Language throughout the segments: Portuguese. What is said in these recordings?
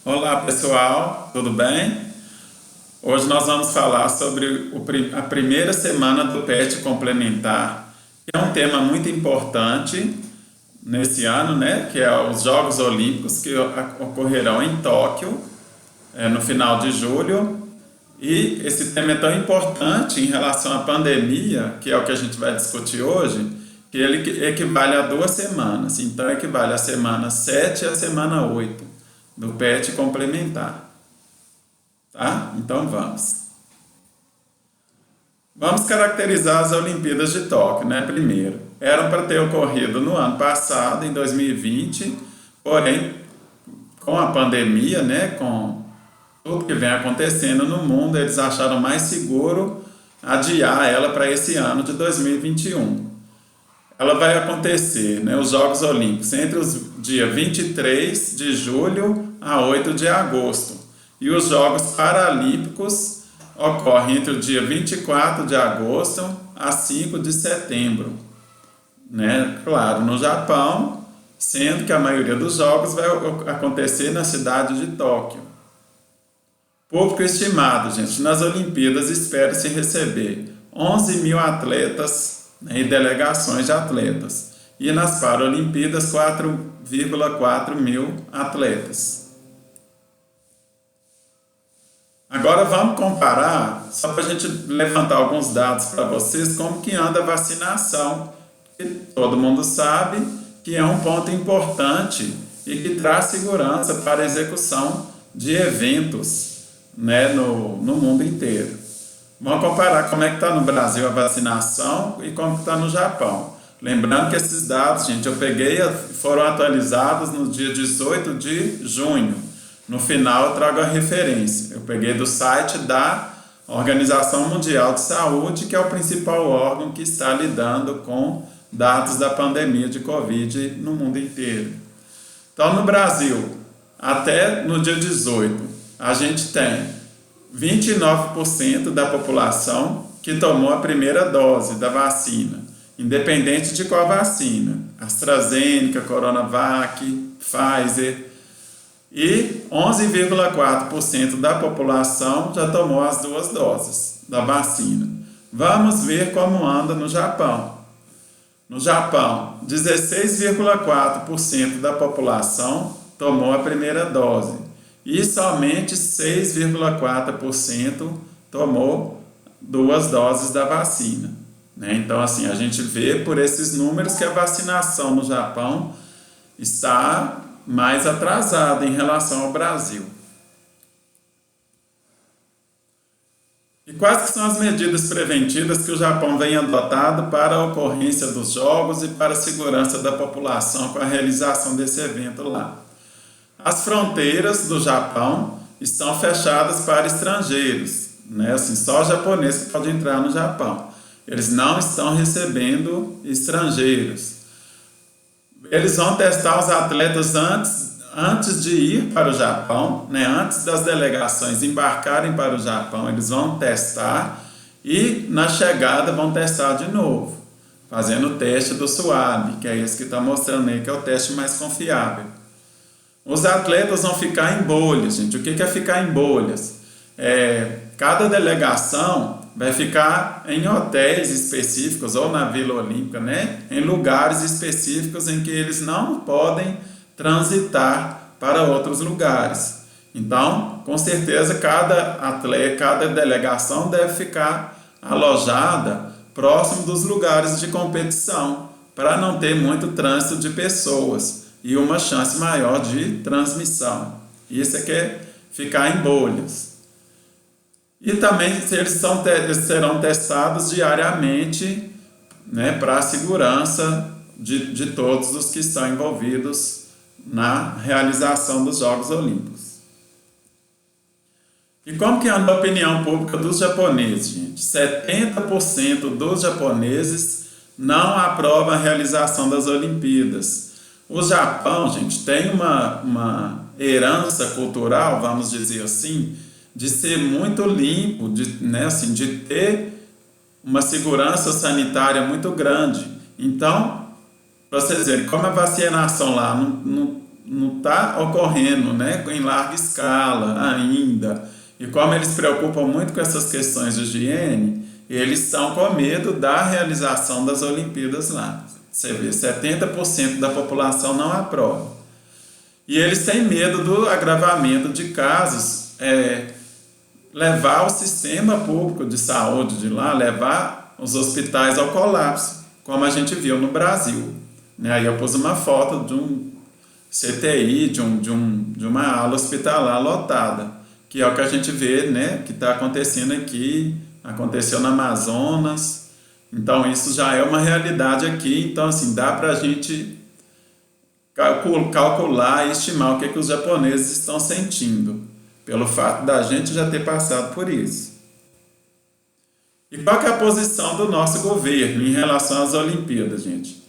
Olá pessoal, tudo bem? Hoje nós vamos falar sobre a primeira semana do PET complementar, que é um tema muito importante nesse ano, né? Que é os Jogos Olímpicos que ocorrerão em Tóquio, no final de julho. E esse tema é tão importante em relação à pandemia, que é o que a gente vai discutir hoje, que ele equivale a 2 semanas. Então, equivale à semana 7 e à semana 8 do PET complementar. Tá? Então, vamos. Vamos caracterizar as Olimpíadas de Tóquio, né? Primeiro, eram para ter ocorrido no ano passado, em 2020, porém, com a pandemia, né? Com tudo que vem acontecendo no mundo, eles acharam mais seguro adiar ela para esse ano de 2021. Ela vai acontecer, né, os Jogos Olímpicos, entre os dias 23 de julho a 8 de agosto. E os Jogos Paralímpicos ocorrem entre o dia 24 de agosto a 5 de setembro. Né? Claro, no Japão, sendo que a maioria dos Jogos vai acontecer na cidade de Tóquio. Público estimado, gente, nas Olimpíadas espera-se receber 11 mil atletas, né, e delegações de atletas. E nas Paralimpíadas, 4,4 mil atletas. Agora vamos comparar, só para a gente levantar alguns dados para vocês, como que anda a vacinação. Que todo mundo sabe que é um ponto importante e que traz segurança para a execução de eventos, né, no mundo inteiro. Vamos comparar como é que está no Brasil a vacinação e como está no Japão. Lembrando que esses dados, gente, eu peguei, foram atualizados no dia 18 de junho. No final eu trago a referência. Eu peguei do site da Organização Mundial de Saúde, que é o principal órgão que está lidando com dados da pandemia de Covid no mundo inteiro. Então, no Brasil, até no dia 18, a gente tem 29% da população que tomou a primeira dose da vacina, independente de qual vacina, AstraZeneca, Coronavac, Pfizer, e 11,4% da população já tomou as 2 doses da vacina. Vamos ver como anda no Japão. No Japão, 16,4% da população tomou a primeira dose e somente 6,4% tomou 2 doses da vacina. Né? Então, assim, a gente vê por esses números que a vacinação no Japão está mais atrasada em relação ao Brasil. E quais que são as medidas preventivas que o Japão vem adotando para a ocorrência dos Jogos e para a segurança da população com a realização desse evento lá? As fronteiras do Japão estão fechadas para estrangeiros, né? Assim, só japonês que pode entrar no Japão. Eles não estão recebendo estrangeiros. Eles vão testar os atletas antes de ir para o Japão, né? Antes das delegações embarcarem para o Japão, eles vão testar e na chegada vão testar de novo, fazendo o teste do SWAB, que é esse que está mostrando aí, que é o teste mais confiável. Os atletas vão ficar em bolhas, gente. O que é ficar em bolhas? Cada delegação vai ficar em hotéis específicos ou na Vila Olímpica, né? Em lugares específicos em que eles não podem transitar para outros lugares. Então, com certeza, cada atleta, cada delegação deve ficar alojada próximo dos lugares de competição, para não ter muito trânsito de pessoas e uma chance maior de transmissão. Isso é que é ficar em bolhas. E também eles serão testados diariamente, né, para a segurança de todos os que estão envolvidos na realização dos Jogos Olímpicos. E como que anda a opinião pública dos japoneses, gente? 70% dos japoneses não aprovam a realização das Olimpíadas. O Japão, gente, tem uma herança cultural, vamos dizer assim, de ser muito limpo, de ter uma segurança sanitária muito grande. Então, para vocês verem, como a vacinação lá não tá ocorrendo, né, em larga escala ainda. E como eles se preocupam muito com essas questões de higiene, eles estão com medo da realização das Olimpíadas lá. Você vê, 70% da população não aprova. E eles têm medo do agravamento de casos, levar o sistema público de saúde de lá, levar os hospitais ao colapso, como a gente viu no Brasil. Aí eu pus uma foto de um CTI, de uma ala hospitalar lotada, que é o que a gente vê, né, que está acontecendo aqui, aconteceu no Amazonas. Então isso já é uma realidade aqui. Então assim, dá para a gente calcular e estimar o que os japoneses estão sentindo, pelo fato da gente já ter passado por isso. E qual que é a posição do nosso governo em relação às Olimpíadas, gente?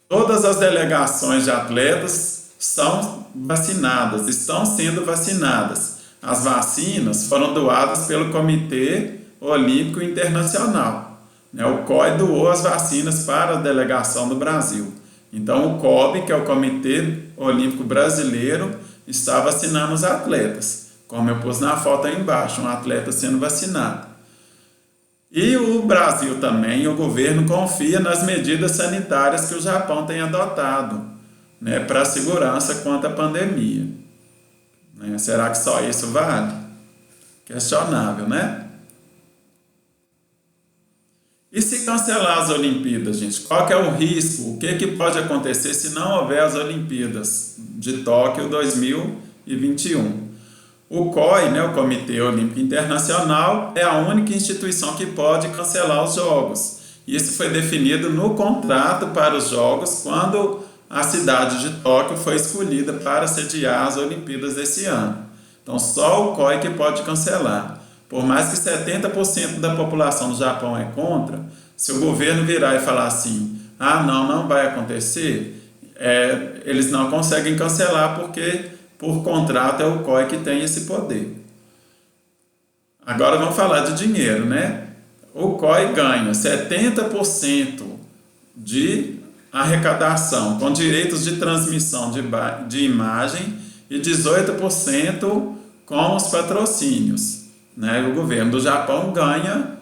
Todas as delegações de atletas são vacinadas, estão sendo vacinadas. As vacinas foram doadas pelo Comitê Olímpico Internacional. O COI doou as vacinas para a delegação do Brasil. Então o COB, que é o Comitê Olímpico Brasileiro, está vacinando os atletas. Como eu pus na foto aí embaixo, um atleta sendo vacinado. E o Brasil também, o governo confia nas medidas sanitárias que o Japão tem adotado, né, para a segurança contra a pandemia. Será que só isso vale? Questionável, né? E se cancelar as Olimpíadas, gente? Qual que é o risco? O que pode acontecer se não houver as Olimpíadas de Tóquio 2021? O COI, né, o Comitê Olímpico Internacional, é a única instituição que pode cancelar os Jogos. Isso foi definido no contrato para os Jogos quando a cidade de Tóquio foi escolhida para sediar as Olimpíadas desse ano. Então só o COI que pode cancelar. Por mais que 70% da população do Japão é contra, se o governo virar e falar assim, não vai acontecer, eles não conseguem cancelar porque por contrato é o COI que tem esse poder. Agora vamos falar de dinheiro, né? O COI ganha 70% de arrecadação com direitos de transmissão de imagem e 18% com os patrocínios. O governo do Japão ganha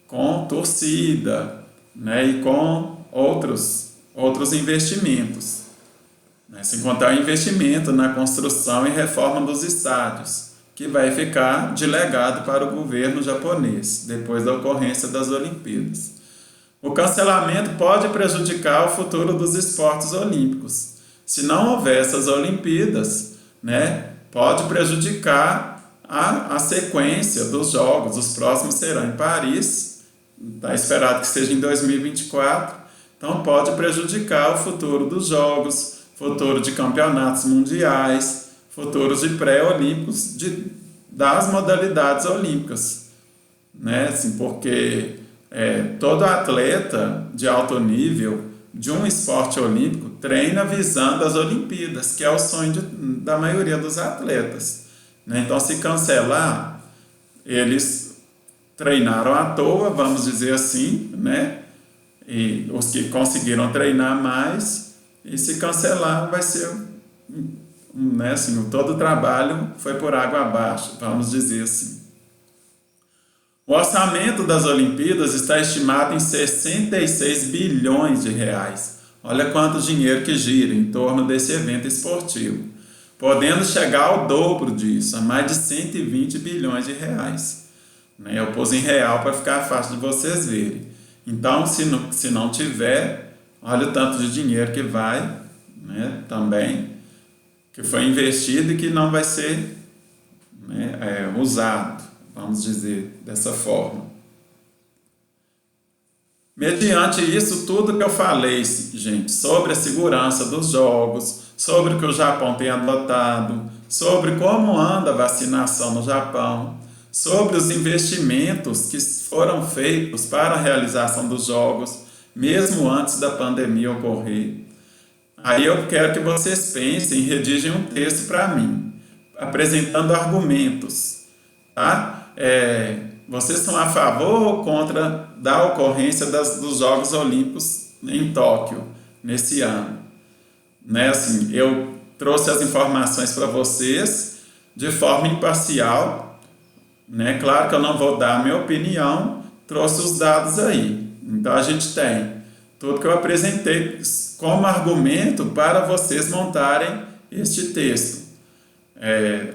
com torcida, e com outros investimentos. Sem contar o investimento na construção e reforma dos estádios, que vai ficar de legado para o governo japonês, depois da ocorrência das Olimpíadas. O cancelamento pode prejudicar o futuro dos esportes olímpicos. Se não houver essas Olimpíadas, pode prejudicar a sequência dos Jogos. Os próximos serão em Paris, está esperado que seja em 2024, então pode prejudicar o futuro dos Jogos, futuro de campeonatos mundiais, futuros de pré-olímpicos das modalidades olímpicas. Porque todo atleta de alto nível de um esporte olímpico treina visando as Olimpíadas, que é o sonho da maioria dos atletas. Então, se cancelar, eles treinaram à toa, vamos dizer assim, e os que conseguiram treinar mais, e se cancelar vai ser, todo o trabalho foi por água abaixo, vamos dizer assim. O orçamento das Olimpíadas está estimado em 66 bilhões de reais. Olha quanto dinheiro que gira em torno desse evento esportivo, podendo chegar ao dobro disso, a mais de 120 bilhões de reais. Eu pus em real para ficar fácil de vocês verem. Então, se não tiver, olha o tanto de dinheiro que vai, também, que foi investido e que não vai ser usado, vamos dizer dessa forma. Mediante isso, tudo que eu falei, gente, sobre a segurança dos Jogos, sobre o que o Japão tem adotado, sobre como anda a vacinação no Japão, sobre os investimentos que foram feitos para a realização dos Jogos, mesmo antes da pandemia ocorrer. Aí eu quero que vocês pensem e redigem um texto para mim, apresentando argumentos, tá? Vocês são a favor ou contra da ocorrência dos Jogos Olímpicos em Tóquio, nesse ano? Eu trouxe as informações para vocês de forma imparcial, né? Claro que eu não vou dar a minha opinião, trouxe os dados aí. Então a gente tem tudo que eu apresentei como argumento para vocês montarem este texto.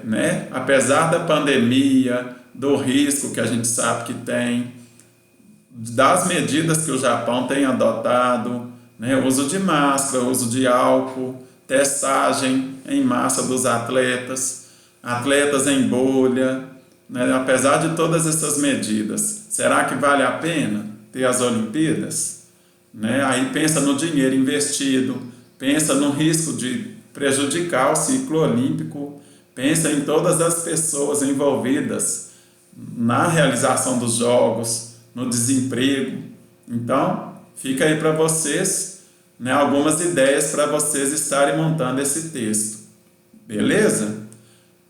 Né? Apesar da pandemia, do risco que a gente sabe que tem, das medidas que o Japão tem adotado, né? Uso de máscara, uso de álcool, testagem em massa dos atletas, atletas em bolha, né? Apesar de todas essas medidas, será que vale a pena ter as Olimpíadas? Né? Aí pensa no dinheiro investido, pensa no risco de prejudicar o ciclo olímpico, pensa em todas as pessoas envolvidas na realização dos Jogos, no desemprego. Então, fica aí para vocês, né, algumas ideias para vocês estarem montando esse texto. Beleza?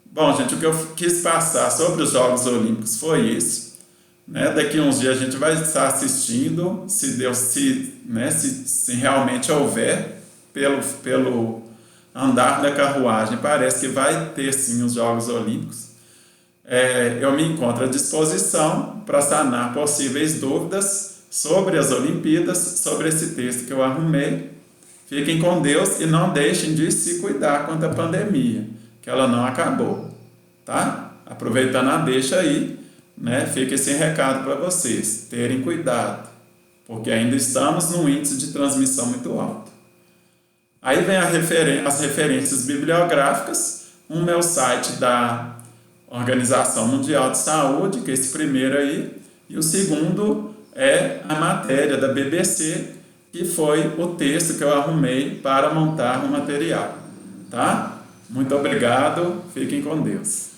Bom, gente, o que eu quis passar sobre os Jogos Olímpicos foi isso. Né? Daqui a uns dias a gente vai estar assistindo, se realmente houver, pelo andar da carruagem, parece que vai ter sim os Jogos Olímpicos. Eu me encontro à disposição para sanar possíveis dúvidas sobre as Olimpíadas, sobre esse texto que eu arrumei. Fiquem com Deus e não deixem de se cuidar contra a pandemia, que ela não acabou, tá? Aproveitando a deixa aí, né? Fica esse recado para vocês, terem cuidado, porque ainda estamos num índice de transmissão muito alto. Aí vem as referências bibliográficas, um meu site da Organização Mundial de Saúde, que é esse primeiro aí, e o segundo é a matéria da BBC, que foi o texto que eu arrumei para montar o material, tá? Muito obrigado, fiquem com Deus.